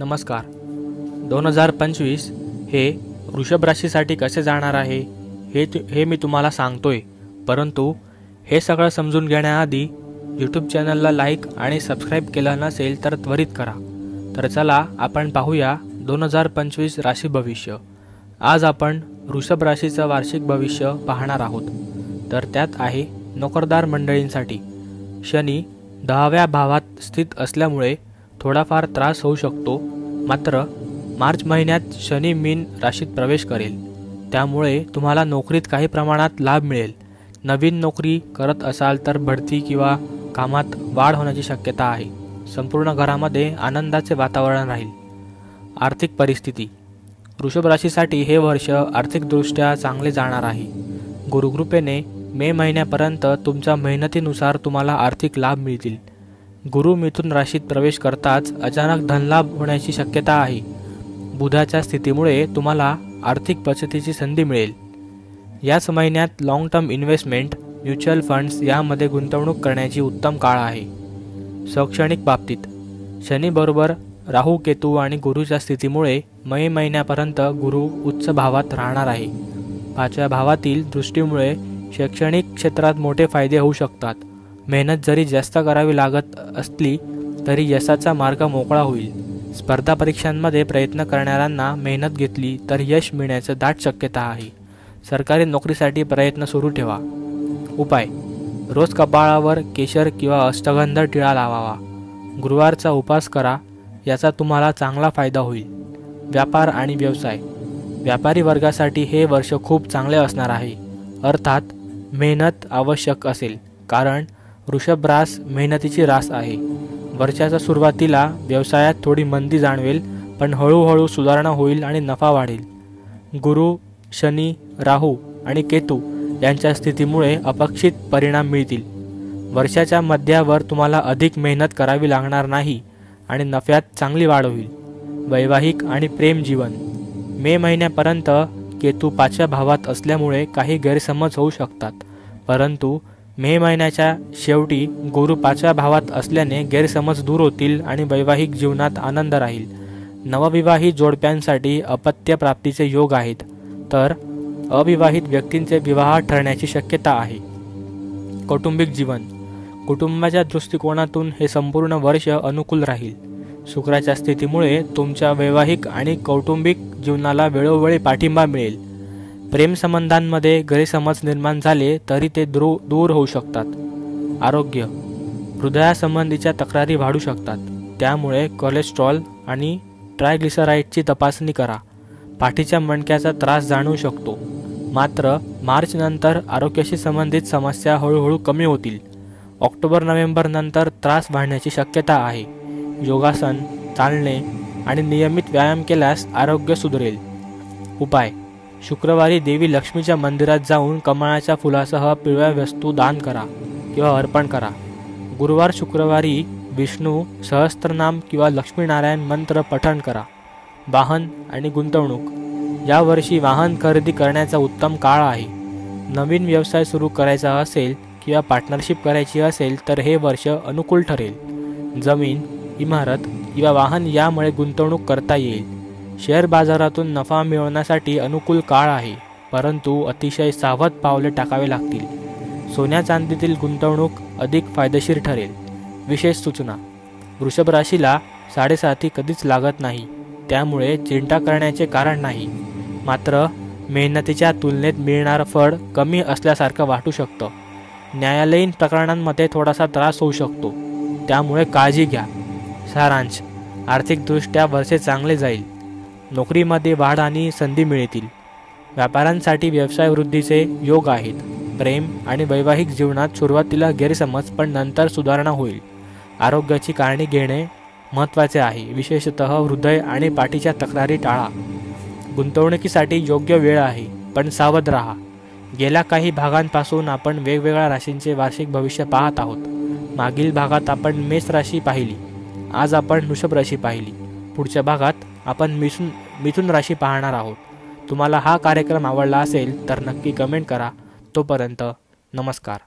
नमस्कार. 2025 हे वृषभ राशीसाठी कसे जाणार आहे हे मी तुम्हाला सांगतोय. परंतु हे सगळं समजून घेण्याआधी यूट्यूब चॅनलला लाईक आणि सबस्क्राईब केलं नसेल तर त्वरित करा. तर चला आपण पाहूया 2025 राशी भविष्य. आज आपण वृषभ राशीचं वार्षिक भविष्य पाहणार आहोत. तर त्यात आहे नोकरदार मंडळींसाठी. शनी 10व्या भावात स्थित असल्यामुळे थोडाफार त्रास होऊ शकतो. मात्र मार्च महिन्यात शनी मीन राशीत प्रवेश करेल, त्यामुळे तुम्हाला नोकरीत काही प्रमाणात लाभ मिळेल. नवीन नोकरी करत असाल तर बढती किंवा कामात वाढ होण्याची शक्यता आहे. संपूर्ण घरामध्ये आनंदाचे वातावरण राहील. आर्थिक परिस्थिती. वृषभ राशीसाठी हे वर्ष आर्थिकदृष्ट्या चांगले जाणार आहे. गुरुकृपेने मे महिन्यापर्यंत तुमच्या मेहनतीनुसार तुम्हाला आर्थिक लाभ मिळतील. गुरु मिथुन राशीत प्रवेश करताच अचानक धनलाभ होण्याची शक्यता आहे. बुधाच्या स्थितीमुळे तुम्हाला आर्थिक बचतीची संधी मिळेल. याच महिन्यात long term investment, mutual funds यामध्ये गुंतवणूक करण्याची उत्तम काळ आहे. शैक्षणिक बाबतीत शनीबरोबर राहू, केतू आणि गुरुच्या स्थितीमुळे मे महिन्यापर्यंत गुरु उच्च भावात राहणार आहे. 5व्या भावातील दृष्टीमुळे शैक्षणिक क्षेत्रात मोठे फायदे होऊ शकतात. मेहनत जरी जास्त करावी लागत असली तरी यशाचा मार्ग मोकळा होईल. स्पर्धा परीक्षांमध्ये प्रयत्न करणाऱ्यांना मेहनत घेतली तर यश मिळण्याची दाट शक्यता आहे. सरकारी नोकरीसाठी प्रयत्न सुरू ठेवा. उपाय: रोज कपाळावर केशर किंवा अष्टगंध टिळा लावावा. गुरुवारचा उपवास करा, याचा तुम्हाला चांगला फायदा होईल. व्यापार आणि व्यवसाय. व्यापारी वर्गासाठी हे वर्ष खूप चांगले असणार आहे. अर्थात मेहनत आवश्यक असेल, कारण वृषभ रास मेहनतीची रास आहे. वर्षाच्या सुरुवातीला व्यवसायात थोडी मंदी जाणवेल, पण हळूहळू सुधारणा होईल आणि नफा वाढेल. गुरु, शनी, राहू आणि केतू यांच्या स्थितीमुळे अपेक्षित परिणाम मिळतील. वर्षाच्या मध्यावर तुम्हाला अधिक मेहनत करावी लागणार नाही आणि नफ्यात चांगली वाढ होईल. वैवाहिक आणि प्रेम जीवन. मे महिन्यापर्यंत केतू 5व्या भावात असल्यामुळे काही गैरसमज होऊ शकतात, परंतु मे महिन्याच्या शेवटी गुरु 5व्या भावात असल्याने गैरसमज दूर होतील आणि वैवाहिक जीवनात आनंद राहील. नवविवाहित जोडप्यांसाठी अपत्य प्राप्तीचे योग आहेत, तर अविवाहित व्यक्तींचे विवाह ठरण्याची शक्यता आहे. कौटुंबिक जीवन. कुटुंबाच्या दृष्टिकोनातून हे संपूर्ण वर्ष अनुकूल राहील. शुक्राच्या स्थितीमुळे तुमच्या वैवाहिक आणि कौटुंबिक जीवनाला वेळोवेळी पाठिंबा मिळेल. प्रेमसंबंधांमध्ये गैरसमज निर्माण झाले तरी ते दूर होऊ शकतात. आरोग्य. हृदयासंबंधीच्या तक्रारी वाढू शकतात, त्यामुळे कोलेस्ट्रॉल आणि ट्रायग्लिसराईडची तपासणी करा. पाठीच्या मणक्याचा त्रास जाणवू शकतो. मात्र मार्च नंतर आरोग्याशी संबंधित समस्या हळूहळू कमी होतील. ऑक्टोबर-नोव्हेंबर नंतर त्रास वाढण्याची शक्यता आहे. योगासन, चालणे आणि नियमित व्यायाम केल्यास आरोग्य सुधारेल. उपाय: शुक्रवारी देवी लक्ष्मीच्या मंदिरात जाऊन कमळाच्या फुलासह पिवळ्या वस्तू दान करा किंवा अर्पण करा. गुरुवार शुक्रवारी विष्णू सहस्त्रनाम किंवा लक्ष्मीनारायण मंत्र पठण करा. वाहन आणि गुंतवणूक. यावर्षी वाहन खरेदी करण्याचा उत्तम काळ आहे. नवीन व्यवसाय सुरू करायचा असेल किंवा पार्टनरशिप करायची असेल तर हे वर्ष अनुकूल ठरेल. जमीन, इमारत किंवा वाहन यामुळे गुंतवणूक करता येईल. शेअर बाजारातून नफा मिळवण्यासाठी अनुकूल काळ आहे, परंतु अतिशय सावध पावले टाकावे लागतील. सोन्या चांदीतील गुंतवणूक अधिक फायदेशीर ठरेल. विशेष सूचना: वृषभ राशीला 7.5 कधीच लागत नाही, त्यामुळे चिंता करण्याचे कारण नाही. मात्र मेहनतीच्या तुलनेत मिळणारं फळ कमी असल्यासारखं वाटू शकतं. न्यायालयीन प्रकरणांमध्ये थोडासा त्रास होऊ शकतो, त्यामुळे काळजी घ्या. सारांश: आर्थिकदृष्ट्या वर्षे चांगले जाईल. नोकरीमध्ये वाढ आणि संधी मिळतील. व्यापाऱ्यांसाठी व्यवसाय वृद्धीचे योग आहेत. प्रेम आणि वैवाहिक जीवनात सुरुवातीला गैरसमज पण नंतर सुधारणा होईल. आरोग्याची काळजी घेणे महत्त्वाचे आहे, विशेषतः हृदय आणि पाठीच्या तक्रारी टाळा. गुंतवणुकीसाठी योग्य वेळ आहे, पण सावध राहा. गेल्या काही भागांपासून आपण वेगवेगळ्या राशींचे वार्षिक भविष्य पाहत आहोत. मागील भागात आपण मेष राशी पाहिली, आज आपण वृषभ राशी पाहिली. पुढच्या भागात आपण मिथुन राशी पाहणार आहोत. तुम्हाला हा कार्यक्रम आवडला असेल तर नक्की कमेंट करा. तोपर्यंत नमस्कार.